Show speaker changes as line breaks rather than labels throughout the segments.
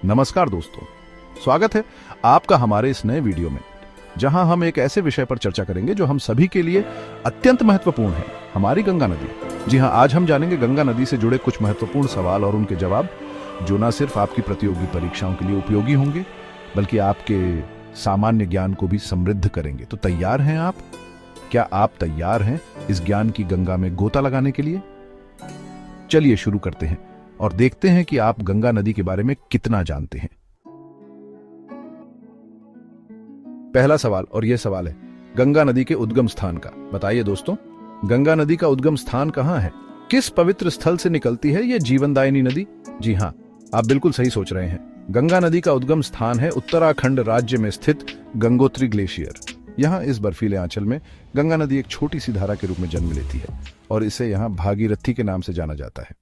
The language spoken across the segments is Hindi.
नमस्कार दोस्तों, स्वागत है आपका हमारे इस नए वीडियो में, जहां हम एक ऐसे विषय पर चर्चा करेंगे जो हम सभी के लिए अत्यंत महत्वपूर्ण है, हमारी गंगा नदी। जी हां, आज हम जानेंगे गंगा नदी से जुड़े कुछ महत्वपूर्ण सवाल और उनके जवाब, जो न सिर्फ आपकी प्रतियोगी परीक्षाओं के लिए उपयोगी होंगे, बल्कि आपके सामान्य ज्ञान को भी समृद्ध करेंगे। तो तैयार हैं आप? क्या आप तैयार हैं इस ज्ञान की गंगा में गोता लगाने के लिए? चलिए शुरू करते हैं और देखते हैं कि आप गंगा नदी के बारे में कितना जानते हैं। पहला सवाल, और यह सवाल है गंगा नदी के उद्गम स्थान का। बताइए दोस्तों, गंगा नदी का उद्गम स्थान कहां है? किस पवित्र स्थल से निकलती है यह जीवनदायिनी नदी? जी हां, आप बिल्कुल सही सोच रहे हैं। गंगा नदी का उद्गम स्थान है उत्तराखंड राज्य में स्थित गंगोत्री ग्लेशियर। यहाँ इस बर्फीले आंचल में गंगा नदी एक छोटी सी धारा के रूप में जन्म लेती है और इसे यहाँ भागीरथी के नाम से जाना जाता है।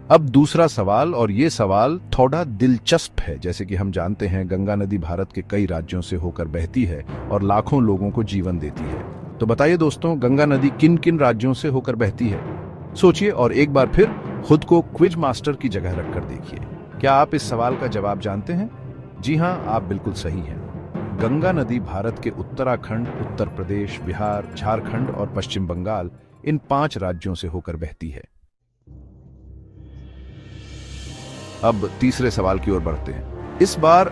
अब दूसरा सवाल, और ये सवाल थोड़ा दिलचस्प है। जैसे कि हम जानते हैं, गंगा नदी भारत के कई राज्यों से होकर बहती है और लाखों लोगों को जीवन देती है। तो बताइए दोस्तों, गंगा नदी किन किन राज्यों से होकर बहती है? सोचिए और एक बार फिर खुद को क्विज मास्टर की जगह रखकर देखिए। क्या आप इस सवाल का जवाब जानते हैं? जी हां, आप बिल्कुल सही हैं। गंगा नदी भारत के उत्तराखंड, उत्तर प्रदेश, बिहार, झारखंड और पश्चिम बंगाल, इन 5 राज्यों से होकर बहती है। अब तीसरे सवाल की ओर बढ़ते हैं। इस बार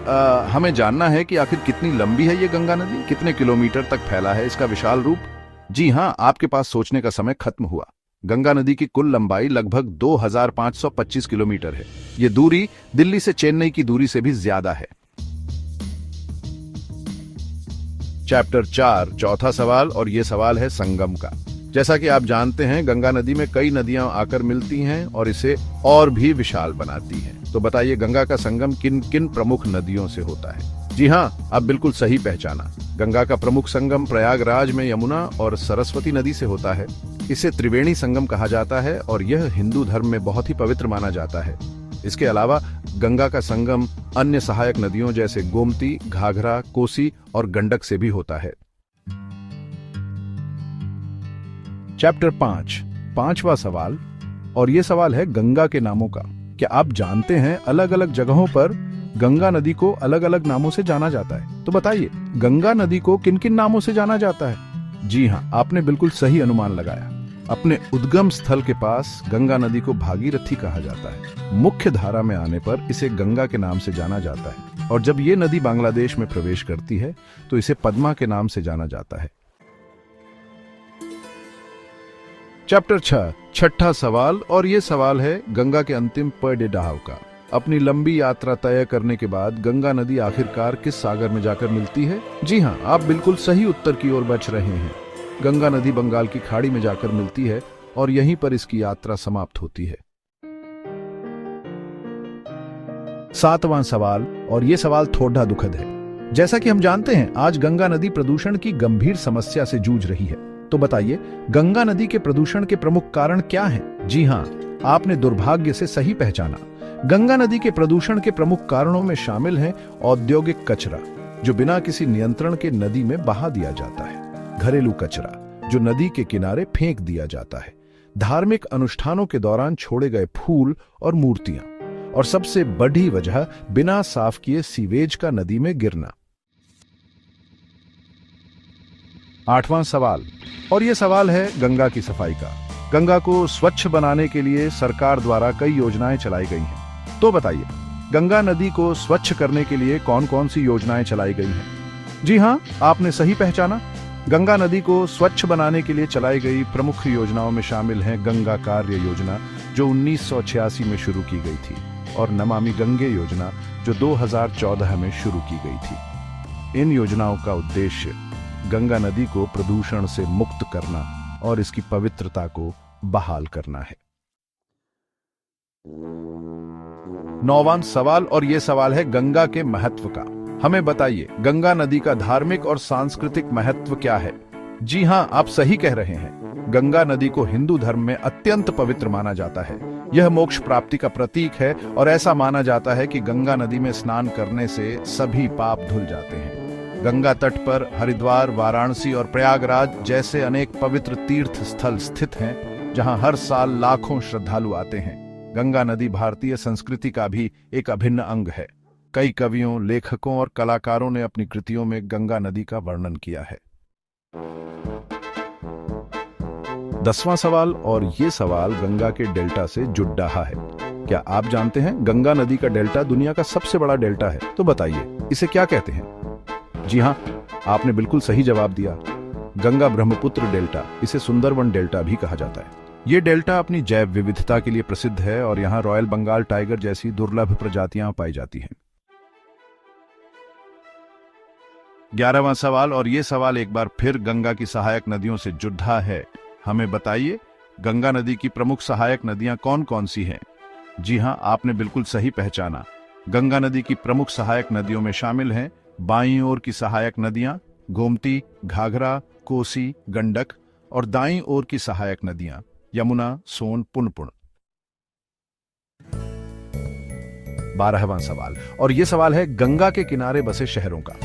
हमें जानना है कि आखिर कितनी लंबी है ये गंगा नदी, कितने किलोमीटर तक फैला है इसका विशाल रूप। जी हां, आपके पास सोचने का समय खत्म हुआ। गंगा नदी की कुल लंबाई लगभग 2525 किलोमीटर है। ये दूरी दिल्ली से चेन्नई की दूरी से भी ज्यादा है। चैप्टर 4, चौथा सवाल, और यह सवाल है संगम का। जैसा कि आप जानते हैं, गंगा नदी में कई नदियां आकर मिलती हैं और इसे और भी विशाल बनाती हैं। तो बताइए, गंगा का संगम किन किन प्रमुख नदियों से होता है? जी हां, आप बिल्कुल सही पहचाना। गंगा का प्रमुख संगम प्रयागराज में यमुना और सरस्वती नदी से होता है। इसे त्रिवेणी संगम कहा जाता है और यह हिंदू धर्म में बहुत ही पवित्र माना जाता है। इसके अलावा गंगा का संगम अन्य सहायक नदियों जैसे गोमती, घाघरा, कोसी और गंडक से भी होता है। चैप्टर 5, पांचवा सवाल, और यह सवाल है गंगा के नामों का। क्या आप जानते हैं अलग अलग जगहों पर गंगा नदी को अलग अलग नामों से जाना जाता है? तो बताइए, गंगा नदी को किन किन नामों से जाना जाता है? जी हां, आपने बिल्कुल सही अनुमान लगाया। अपने उद्गम स्थल के पास गंगा नदी को भागीरथी कहा जाता है। मुख्य धारा में आने पर इसे गंगा के नाम से जाना जाता है और जब ये नदी बांग्लादेश में प्रवेश करती है तो इसे पद्मा के नाम से जाना जाता है। चैप्टर 6, छठा सवाल, और ये सवाल है गंगा के अंतिम पड़ाव का। अपनी लंबी यात्रा तय करने के बाद गंगा नदी आखिरकार किस सागर में जाकर मिलती है? जी हां, आप बिल्कुल सही उत्तर की ओर बढ़ रहे हैं। गंगा नदी बंगाल की खाड़ी में जाकर मिलती है और यहीं पर इसकी यात्रा समाप्त होती है। 7वां सवाल, और यह सवाल थोड़ा दुखद है। जैसा कि हम जानते हैं, आज गंगा नदी प्रदूषण की गंभीर समस्या से जूझ रही है। तो बताइए, गंगा नदी के प्रदूषण के प्रमुख कारण क्या हैं? जी हां, आपने दुर्भाग्य से सही पहचाना। गंगा नदी के प्रदूषण के प्रमुख कारणों में शामिल है औद्योगिक कचरा, जो बिना किसी नियंत्रण के नदी में बहा दिया जाता है, घरेलू कचरा, जो नदी के किनारे फेंक दिया जाता है, धार्मिक अनुष्ठानों के दौरान छोड़े गए फूल और मूर्तियां, और सबसे बड़ी वजह बिना साफ किए सीवेज का नदी में गिरना। 8वां सवाल, और यह सवाल है गंगा की सफाई का। गंगा को स्वच्छ बनाने के लिए सरकार द्वारा कई योजनाएं चलाई गई हैं। तो बताइए, गंगा नदी को स्वच्छ करने के लिए कौन कौन सी योजनाएं चलाई गई हैं? जी हां, आपने सही पहचाना। गंगा नदी को स्वच्छ बनाने के लिए चलाई गई प्रमुख योजनाओं में शामिल है गंगा कार्य योजना, जो 1986 में शुरू की गई थी, और नमामि गंगे योजना, जो 2014 में शुरू की गई थी। इन योजनाओं का उद्देश्य गंगा नदी को प्रदूषण से मुक्त करना और इसकी पवित्रता को बहाल करना है। 9वां सवाल, और यह सवाल है गंगा के महत्व का। हमें बताइए, गंगा नदी का धार्मिक और सांस्कृतिक महत्व क्या है? जी हां, आप सही कह रहे हैं। गंगा नदी को हिंदू धर्म में अत्यंत पवित्र माना जाता है। यह मोक्ष प्राप्ति का प्रतीक है और ऐसा माना जाता है कि गंगा नदी में स्नान करने से सभी पाप धुल जाते हैं। गंगा तट पर हरिद्वार, वाराणसी और प्रयागराज जैसे अनेक पवित्र तीर्थ स्थल स्थित हैं, जहां हर साल लाखों श्रद्धालु आते हैं। गंगा नदी भारतीय संस्कृति का भी एक अभिन्न अंग है। कई कवियों, लेखकों और कलाकारों ने अपनी कृतियों में गंगा नदी का वर्णन किया है। 10वां सवाल, और ये सवाल गंगा के डेल्टा से जुड़ रहा है। क्या आप जानते हैं गंगा नदी का डेल्टा दुनिया का सबसे बड़ा डेल्टा है? तो बताइए इसे क्या कहते हैं? जी हाँ, आपने बिल्कुल सही जवाब दिया। गंगा ब्रह्मपुत्र डेल्टा, इसे सुंदरवन डेल्टा भी कहा जाता है। ये डेल्टा अपनी जैव विविधता के लिए प्रसिद्ध है और यहाँ रॉयल बंगाल टाइगर जैसी दुर्लभ प्रजातियां पाई जाती हैं। 11वां सवाल, और ये सवाल एक बार फिर गंगा की सहायक नदियों से जुड़ा है। हमें बताइए गंगा नदी की प्रमुख सहायक नदियां कौन कौन सी हैं? जी हां, आपने बिल्कुल सही पहचाना। गंगा नदी की प्रमुख सहायक नदियों में शामिल हैं बाईं ओर की सहायक नदियां गोमती, घाघरा, कोसी, गंडक, और दाईं ओर की सहायक नदियां यमुना, सोन, पुनपुन। 12वां सवाल, और यह सवाल है गंगा के किनारे बसे शहरों का।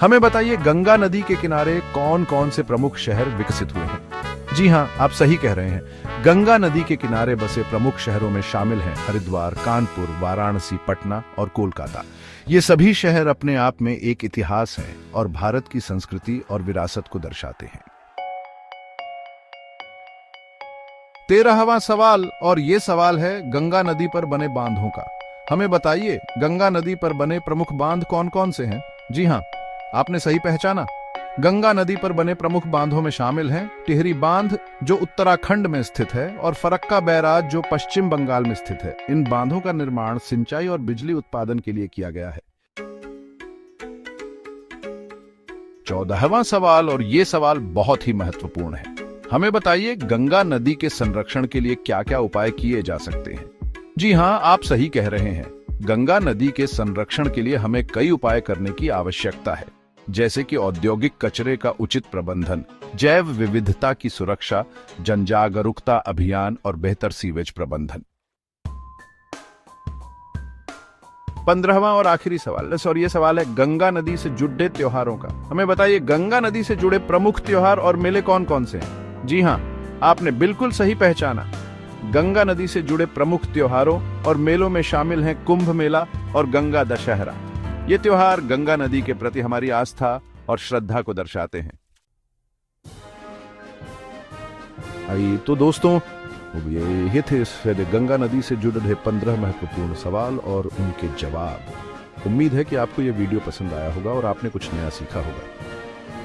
हमें बताइए गंगा नदी के किनारे कौन कौन से प्रमुख शहर विकसित हुए हैं? जी हां, आप सही कह रहे हैं। गंगा नदी के किनारे बसे प्रमुख शहरों में शामिल हैं हरिद्वार, कानपुर, वाराणसी, पटना और कोलकाता। ये सभी शहर अपने आप में एक इतिहास हैं और भारत की संस्कृति और विरासत को दर्शाते हैं। 13वां सवाल, और ये सवाल है गंगा नदी पर बने बांधों का। हमें बताइए गंगा नदी पर बने प्रमुख बांध कौन कौन से हैं? जी हां, आपने सही पहचाना। गंगा नदी पर बने प्रमुख बांधों में शामिल हैं टिहरी बांध, जो उत्तराखंड में स्थित है, और फरक्का बैराज, जो पश्चिम बंगाल में स्थित है। इन बांधों का निर्माण सिंचाई और बिजली उत्पादन के लिए किया गया है। 14वां सवाल, और ये सवाल बहुत ही महत्वपूर्ण है। हमें बताइए गंगा नदी के संरक्षण के लिए क्या क्या उपाय किए जा सकते हैं? जी हां, आप सही कह रहे हैं। गंगा नदी के संरक्षण के लिए हमें कई उपाय करने की आवश्यकता है, जैसे कि औद्योगिक कचरे का उचित प्रबंधन, जैव विविधता की सुरक्षा, जनजागरूकता अभियान और बेहतर सीवेज प्रबंधन। 15वां और आखिरी सवाल, और ये सवाल है गंगा नदी से जुड़े त्योहारों का। हमें बताइए गंगा नदी से जुड़े प्रमुख त्योहार और मेले कौन कौन से हैं? जी हां, आपने बिल्कुल सही पहचाना। गंगा नदी से जुड़े प्रमुख त्योहारों और मेलों में शामिल हैं कुंभ मेला और गंगा दशहरा। ये त्योहार गंगा नदी के प्रति हमारी आस्था और श्रद्धा को दर्शाते हैं। तो दोस्तों, ये थे गंगा नदी से जुड़े 15 महत्वपूर्ण सवाल और उनके जवाब। उम्मीद है कि आपको ये वीडियो पसंद आया होगा और आपने कुछ नया सीखा होगा।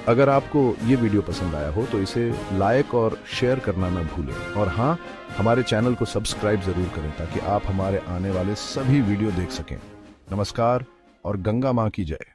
अगर आपको ये वीडियो पसंद आया हो तो इसे लाइक और शेयर करना ना भूलें, और हाँ, हमारे चैनल को सब्सक्राइब जरूर करें ताकि आप हमारे आने वाले सभी वीडियो देख सकें। नमस्कार और गंगा मां की जय।